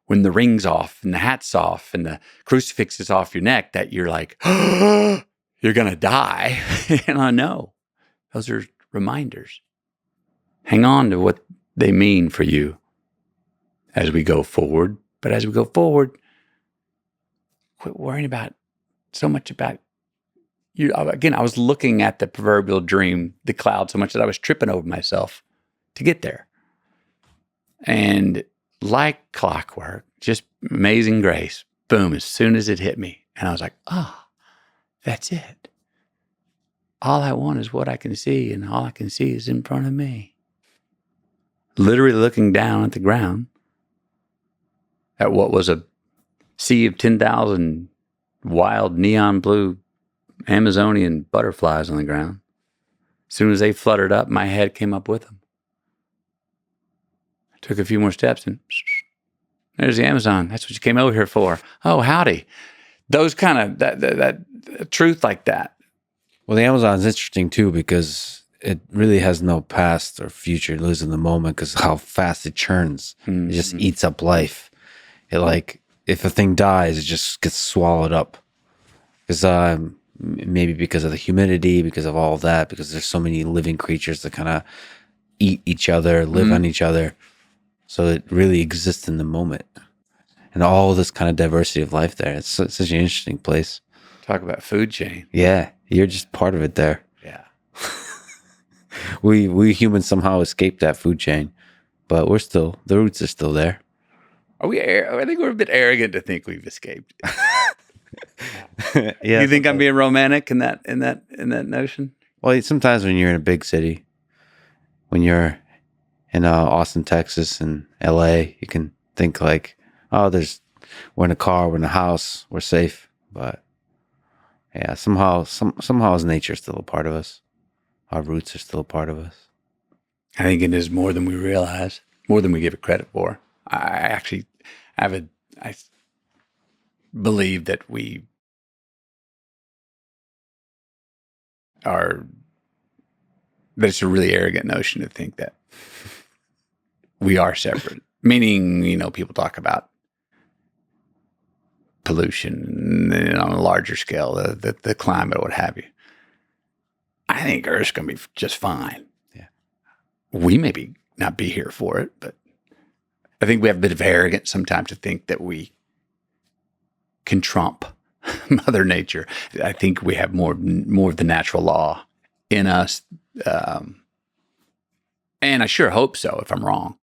when the ring's off and the hat's off and the crucifix is off your neck, that you're like, oh, you're going to die. And I know those are reminders. Hang on to what they mean for you as we go forward. But as we go forward, quit worrying so much about you. Again, I was looking at the proverbial dream, the cloud, so much that I was tripping over myself to get there. And like clockwork, just amazing grace, boom, as soon as it hit me. And I was like, that's it. All I want is what I can see, and all I can see is in front of me. Literally looking down at the ground at what was a sea of 10,000 wild neon blue Amazonian butterflies on the ground. As soon as they fluttered up, my head came up with them. I took a few more steps and there's the Amazon. That's what you came over here for. Oh, howdy. Those kind of, that truth like that. Well, the Amazon is interesting too because it really has no past or future. It lives in the moment because how fast it churns. Mm-hmm. It just eats up life. It like, if a thing dies, it just gets swallowed up. Because maybe because of the humidity, because of all of that, because there's so many living creatures that kind of eat each other, live on each other. So it really exists in the moment. And all this kind of diversity of life there. It's such an interesting place. Talk about food chain. Yeah, you're just part of it there. Yeah. We humans somehow escaped that food chain, but the roots are still there. I think we're a bit arrogant to think we've escaped. Yeah. You think I'm being romantic in that notion? Well, sometimes when you're in a big city, when you're in Austin, Texas, and LA, you can think like, oh, we're in a car, we're in a house, we're safe. But yeah, somehow is nature still a part of us. Our roots are still a part of us. I think it is more than we realize, more than we give it credit for. I believe that we that it's a really arrogant notion to think that we are separate. Meaning, people talk about pollution on a larger scale, the climate, what have you. I think Earth's going to be just fine. Yeah. We maybe not be here for it, but I think we have a bit of arrogance sometimes to think that we can trump Mother Nature. I think we have more of the natural law in us. And I sure hope so, if I'm wrong.